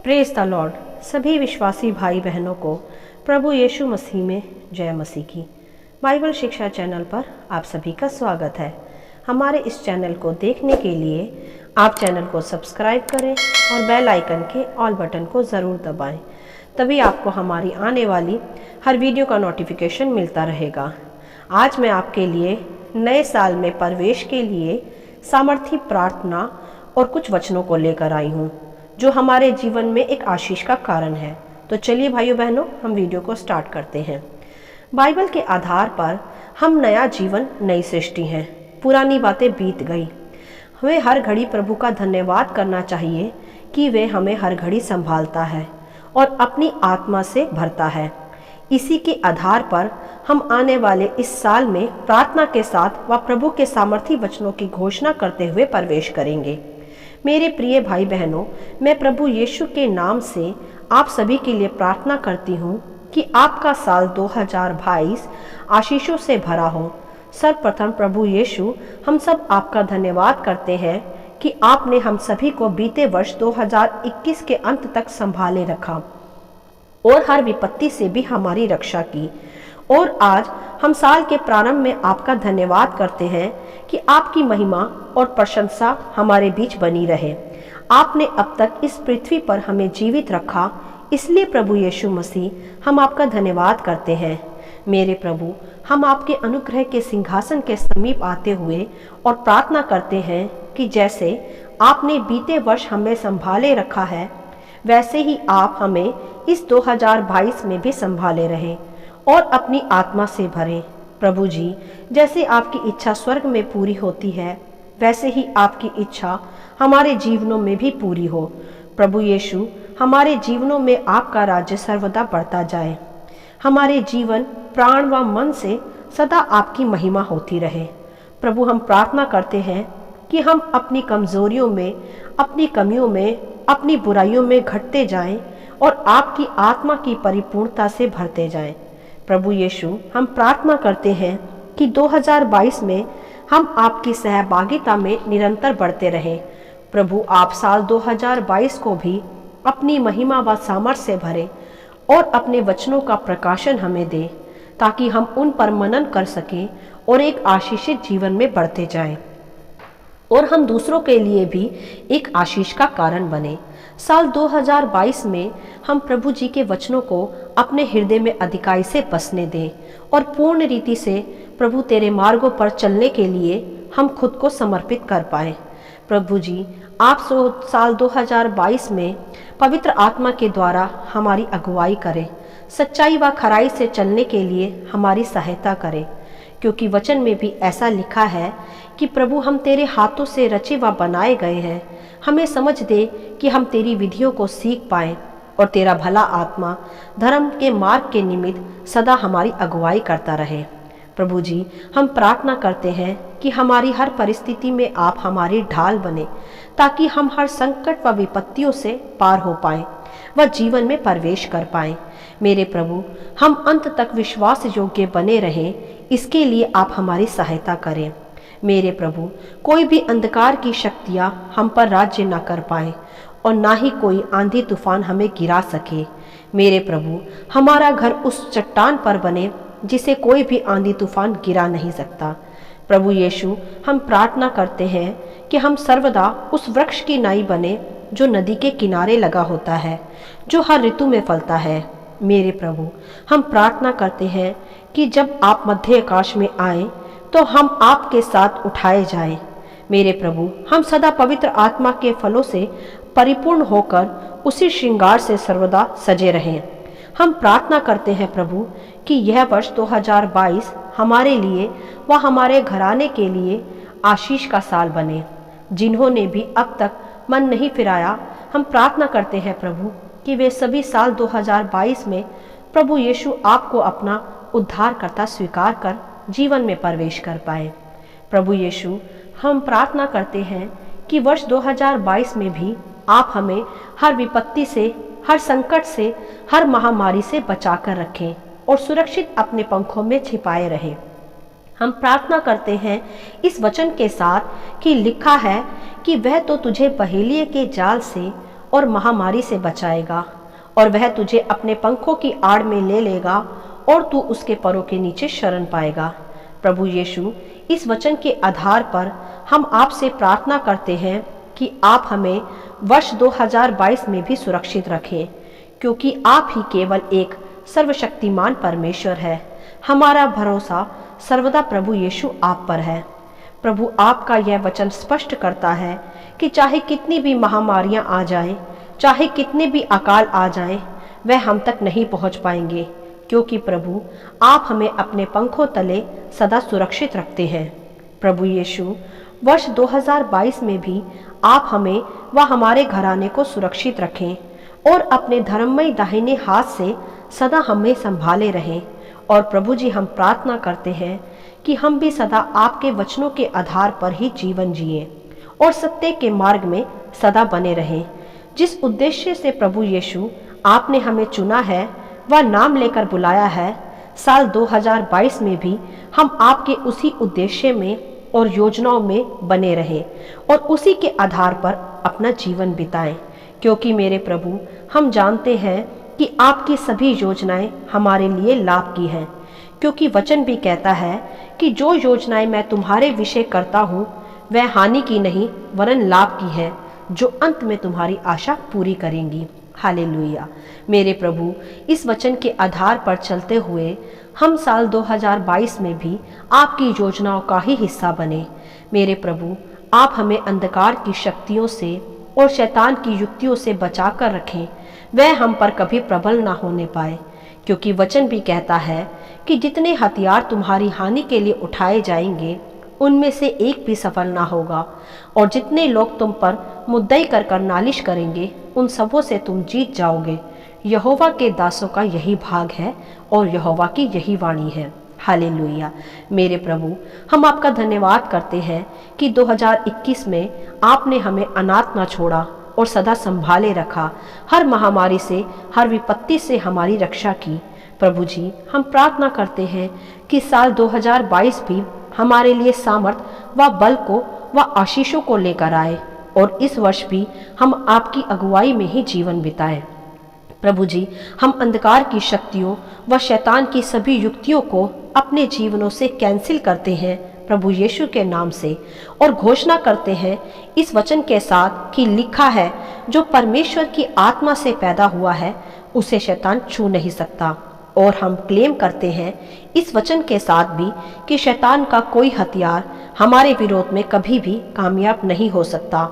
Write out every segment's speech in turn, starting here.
Praise the Lord. सभी विश्वासी भाई बहनों को प्रभु यीशु मसीह में जय मसीह की। बाइबल शिक्षा चैनल पर आप सभी का स्वागत है। हमारे इस चैनल को देखने के लिए आप चैनल को सब्सक्राइब करें और बेल आइकन के ऑल बटन को ज़रूर दबाएं, तभी आपको हमारी आने वाली हर वीडियो का नोटिफिकेशन मिलता रहेगा। आज मैं आपके लिए नए साल में प्रवेश के लिए सामर्थी प्रार्थना और कुछ वचनों को लेकर आई हूँ जो हमारे जीवन में एक आशीष का कारण है। तो चलिए भाइयों बहनों, हम वीडियो को स्टार्ट करते हैं। बाइबल के आधार पर हम नया जीवन, नई सृष्टि हैं। पुरानी बातें बीत गई। हमें हर घड़ी प्रभु का धन्यवाद करना चाहिए कि वे हमें हर घड़ी संभालता है और अपनी आत्मा से भरता है। इसी के आधार पर हम आने वाले इस साल में प्रार्थना के साथ व प्रभु के सामर्थी वचनों की घोषणा करते हुए प्रवेश करेंगे। मेरे प्रिय भाई बहनों, मैं प्रभु यीशु के नाम से आप सभी के लिए प्रार्थना करती हूँ कि आपका साल 2022 आशीषों से भरा हो। सर्वप्रथम प्रभु यीशु, हम सब आपका धन्यवाद करते हैं कि आपने हम सभी को बीते वर्ष 2021 के अंत तक संभाले रखा और हर विपत्ति से भी हमारी रक्षा की। और आज हम साल के प्रारंभ में आपका धन्यवाद करते हैं कि आपकी महिमा और प्रशंसा हमारे बीच बनी रहे। आपने अब तक इस पृथ्वी पर हमें जीवित रखा, इसलिए प्रभु यीशु मसीह हम आपका धन्यवाद करते हैं। मेरे प्रभु, हम आपके अनुग्रह के सिंहासन के समीप आते हुए और प्रार्थना करते हैं कि जैसे आपने बीते वर्ष हमें संभाले रखा है, वैसे ही आप हमें इस 2022 में भी संभाले रहें और अपनी आत्मा से भरें। प्रभु जी, जैसे आपकी इच्छा स्वर्ग में पूरी होती है, वैसे ही आपकी इच्छा हमारे जीवनों में भी पूरी हो। प्रभु यीशु, हमारे जीवनों में आपका राज्य सर्वदा बढ़ता जाए। हमारे जीवन, प्राण व मन से सदा आपकी महिमा होती रहे। प्रभु, हम प्रार्थना करते हैं कि हम अपनी कमजोरियों में, अपनी कमियों में, अपनी बुराइयों में घटते जाएं और आपकी आत्मा की परिपूर्णता से भरते जाएं। प्रभु यीशु, हम प्रार्थना करते हैं कि 2022 में हम आपकी सहभागिता में निरंतर बढ़ते रहें। प्रभु, आप साल 2022 को भी अपनी महिमा व सामर्थ्य से भरें और अपने वचनों का प्रकाशन हमें दें, ताकि हम उन पर मनन कर सकें और एक आशीषित जीवन में बढ़ते जाएं और हम दूसरों के लिए भी एक आशीष का कारण बने। साल 2022 में हम प्रभु जी के वचनों को अपने हृदय में अधिकाई से बसने दें और पूर्ण रीति से प्रभु तेरे मार्गों पर चलने के लिए हम खुद को समर्पित कर पाएं। प्रभु जी, आप साल 2022 में पवित्र आत्मा के द्वारा हमारी अगुवाई करें, सच्चाई व खराई से चलने के लिए हमारी सहायता करें, क्योंकि वचन में भी ऐसा लिखा है कि प्रभु, हम तेरे हाथों से रचे व बनाए गए हैं। हमें समझ दे कि हम तेरी विधियों को सीख पाएं और तेरा भला आत्मा धर्म के मार्ग के निमित्त सदा हमारी अगुवाई करता रहे। प्रभु जी, हम प्रार्थना करते हैं कि हमारी हर परिस्थिति में आप हमारी ढाल बने, ताकि हम हर संकट व विपत्तियों से पार हो पाएं व जीवन में प्रवेश कर पाएं। मेरे प्रभु, हम अंत तक विश्वास योग्य बने रहें, इसके लिए आप हमारी सहायता करें। मेरे प्रभु, कोई भी अंधकार की शक्तियाँ हम पर राज्य न कर पाए और ना ही कोई आंधी तूफान हमें गिरा सके। मेरे प्रभु, हमारा घर उस चट्टान पर बने जिसे कोई भी आंधी तूफान गिरा नहीं सकता। प्रभु यीशु, हम प्रार्थना करते हैं कि हम सर्वदा उस वृक्ष की नाई बने जो नदी के किनारे लगा होता है, जो हर ऋतु में फलता है। मेरे प्रभु, हम प्रार्थना करते हैं कि जब आप मध्य आकाश में आए तो हम आपके साथ उठाए जाएं। मेरे प्रभु, हम सदा पवित्र आत्मा के फलों से परिपूर्ण होकर उसी श्रृंगार से सर्वदा सजे रहें। हम प्रार्थना करते हैं प्रभु कि यह वर्ष 2022 हमारे लिए व हमारे घराने के लिए आशीष का साल बने। जिन्होंने भी अब तक मन नहीं फिराया, हम प्रार्थना करते हैं प्रभु कि वे सभी साल 2022 में प्रभु यीशु आपको अपना उद्धारकर्ता स्वीकार कर जीवन में प्रवेश कर पाए। प्रभु यीशु, हम प्रार्थना करते हैं कि वर्ष 2022 में भी आप हमें हर विपत्ति से, हर संकट से, हर महामारी से बचाकर रखें और सुरक्षित अपने पंखों में छिपाए रहें। हम प्रार्थना करते हैं इस वचन के साथ कि लिखा है कि वह तो तुझे पहेलिये के जाल से और महामारी से बचाएगा, और वह तुझे अपने पंखों की आड़ में ले लेगा और तू उसके परों के नीचे शरण पाएगा। प्रभु यीशु, इस वचन के आधार पर हम आपसे प्रार्थना करते हैं कि आप हमें वर्ष 2022 में भी सुरक्षित रखें, क्योंकि आप ही केवल एक सर्वशक्तिमान परमेश्वर है। हमारा भरोसा सर्वदा प्रभु यीशु आप पर है। प्रभु, आपका यह वचन स्पष्ट करता है कि चाहे कितनी भी महामारियां आ जाएं, चाहे कितने भी अकाल आ जाएं, वह हम तक नहीं पहुंच पाएंगे, क्योंकि प्रभु आप हमें अपने पंखों तले सदा सुरक्षित रखते हैं। प्रभु यीशु, वर्ष 2022 में भी आप हमें व हमारे घराने को सुरक्षित रखें और अपने धर्ममय दाहिने हाथ से सदा हमें संभाले रहें। और प्रभु जी, हम प्रार्थना करते हैं कि हम भी सदा आपके वचनों के आधार पर ही जीवन जिएं और सत्य के मार्ग में सदा बने रहें। जिस उद्देश्य से प्रभु यीशु आपने हमें चुना है व नाम लेकर बुलाया है, साल 2022 में भी हम आपके उसी उद्देश्य में और योजनाओं में बने रहें और उसी के आधार पर अपना जीवन बिताएं, क्योंकि मेरे प्रभु, हम जानते हैं कि आपकी सभी योजनाएं हमारे लिए लाभ की हैं, क्योंकि वचन भी कहता है कि जो योजनाएं मैं तुम्हारे विषय करता हूँ वह हानि की नहीं वरन लाभ की है, जो अंत में तुम्हारी आशा पूरी करेंगी। हालेलुया। मेरे प्रभु, इस वचन के आधार पर चलते हुए हम साल 2022 में भी आपकी योजनाओं का ही हिस्सा बने। मेरे प्रभु, आप हमें अंधकार की शक्तियों से और शैतान की युक्तियों से बचा कर रखें, वह हम पर कभी प्रबल ना होने पाए, क्योंकि वचन भी कहता है कि जितने हथियार तुम्हारी हानि के लिए उठाए जाएंगे उनमें से एक भी सफल ना होगा, और जितने लोग तुम पर मुद्दई कर नालिश करेंगे उन सबों से तुम जीत जाओगे। यहोवा के दासों का यही भाग है और यहोवा की यही वाणी है। हालेलुया। मेरे प्रभु, हम आपका धन्यवाद करते हैं कि 2021 में आपने हमें अनाथ ना छोड़ा और सदा संभाले रखा, हर महामारी से, हर विपत्ति से हमारी रक्षा की। प्रभु जी, हम प्रार्थना करते हैं कि साल 2022 भी हमारे लिए सामर्थ व बल को व आशीषों को लेकर आए और इस वर्ष भी हम आपकी अगुवाई में ही जीवन बिताएं। प्रभु जी, हम अंधकार की शक्तियों व शैतान की सभी युक्तियों को अपने जीवनों से कैंसिल करते हैं प्रभु यीशु के नाम से, और घोषणा करते हैं इस वचन के साथ कि लिखा है, जो परमेश्वर की आत्मा से पैदा हुआ है उसे शैतान छू नहीं सकता। और हम क्लेम करते हैं इस वचन के साथ भी कि शैतान का कोई हथियार हमारे विरोध में कभी भी कामयाब नहीं हो सकता,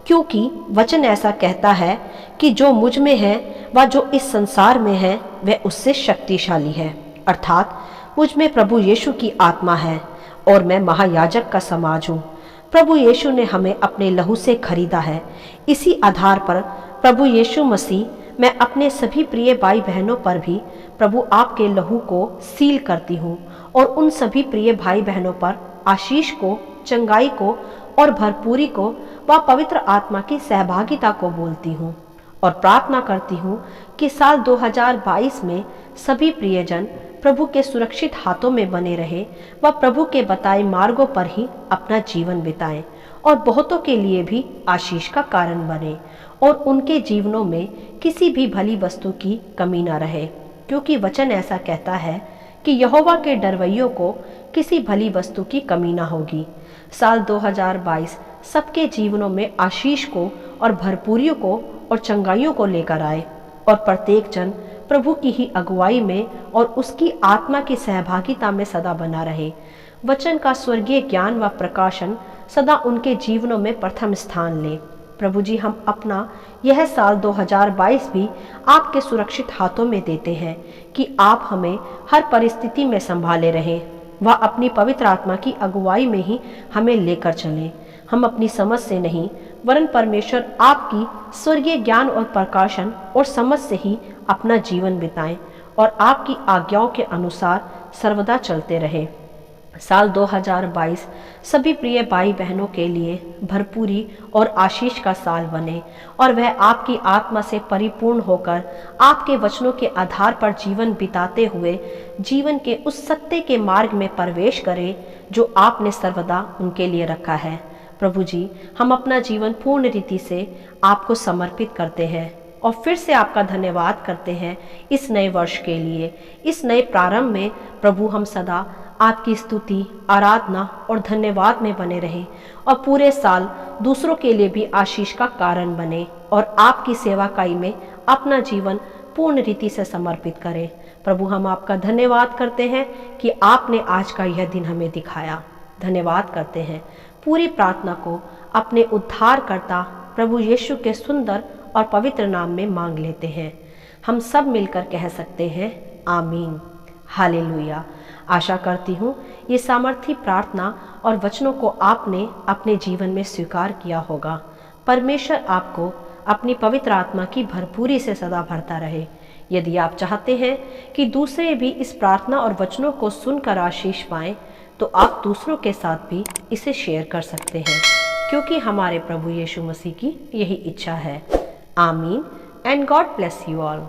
क्योंकि वचन ऐसा कहता है कि जो मुझ में है व जो इस संसार में है वह उससे शक्तिशाली है। अर्थात मुझ में प्रभु यीशु की आत्मा है और मैं महायाजक का समाज हूँ। प्रभु यीशु ने हमें अपने लहू से खरीदा है। इसी आधार पर प्रभु यीशु मसीह, मैं अपने सभी प्रिय भाई बहनों पर भी प्रभु आपके लहू को सील करती हूँ और उन सभी प्रिय भाई बहनों पर आशीष को, चंगाई को और भरपूरी को व पवित्र आत्मा की सहभागिता को बोलती हूँ और प्रार्थना करती हूँ कि साल 2022 में सभी प्रियजन प्रभु के सुरक्षित हाथों में बने रहे व प्रभु के बताए मार्गों पर ही अपना जीवन बिताएं और बहुतों के लिए भी आशीष का कारण बने और उनके जीवनों में किसी भी भली वस्तु की कमी न रहे, क्योंकि वचन ऐसा कहता है कि यहोवा के डरवैयों को किसी भली वस्तु की कमी न होगी। साल 2022 सबके जीवनों में आशीष को और भरपूरियों को और चंगाइयों को लेकर आए और प्रत्येक जन प्रभु की ही अगुवाई में और उसकी आत्मा की सहभागिता में सदा बना रहे। वचन का स्वर्गीय ज्ञान व प्रकाशन सदा उनके जीवनों में प्रथम स्थान ले। प्रभु जी, हम अपना यह साल 2022 भी आपके सुरक्षित हाथों में देते हैं कि आप हमें हर परिस्थिति में संभाले रहें व अपनी पवित्र आत्मा की अगुवाई में ही हमें लेकर चलें। हम अपनी समझ से नहीं वरन परमेश्वर आपकी स्वर्गीय ज्ञान और प्रकाशन और समझ से ही अपना जीवन बिताएं और आपकी आज्ञाओं के अनुसार सर्वदा चलते रहें। साल 2022 सभी प्रिय भाई बहनों के लिए भरपूरी और आशीष का साल बने और वह आपकी आत्मा से परिपूर्ण होकर आपके वचनों के आधार पर जीवन बिताते हुए जीवन के उस सत्य के मार्ग में प्रवेश करे जो आपने सर्वदा उनके लिए रखा है। प्रभु जी, हम अपना जीवन पूर्ण रीति से आपको समर्पित करते हैं और फिर से आपका धन्यवाद करते हैं इस नए वर्ष के लिए। इस नए प्रारंभ में प्रभु हम सदा आपकी स्तुति, आराधना और धन्यवाद में बने रहें और पूरे साल दूसरों के लिए भी आशीष का कारण बने और आपकी सेवाकाई में अपना जीवन पूर्ण रीति से समर्पित करें। प्रभु हम आपका धन्यवाद करते हैं कि आपने आज का यह दिन हमें दिखाया। धन्यवाद करते हैं। पूरी प्रार्थना को अपने उद्धारकर्ता प्रभु यीशु के सुंदर और पवित्र नाम में मांग लेते हैं। हम सब मिलकर कह सकते हैं आमीन, हालेलुया। आशा करती हूँ ये सामर्थी प्रार्थना और वचनों को आपने अपने जीवन में स्वीकार किया होगा। परमेश्वर आपको अपनी पवित्र आत्मा की भरपूरी से सदा भरता रहे। यदि आप चाहते हैं कि दूसरे भी इस प्रार्थना और वचनों को सुनकर आशीष पाएं, तो आप दूसरों के साथ भी इसे शेयर कर सकते हैं, क्योंकि हमारे प्रभु यीशु मसीह की यही इच्छा है। आमीन and God bless you all.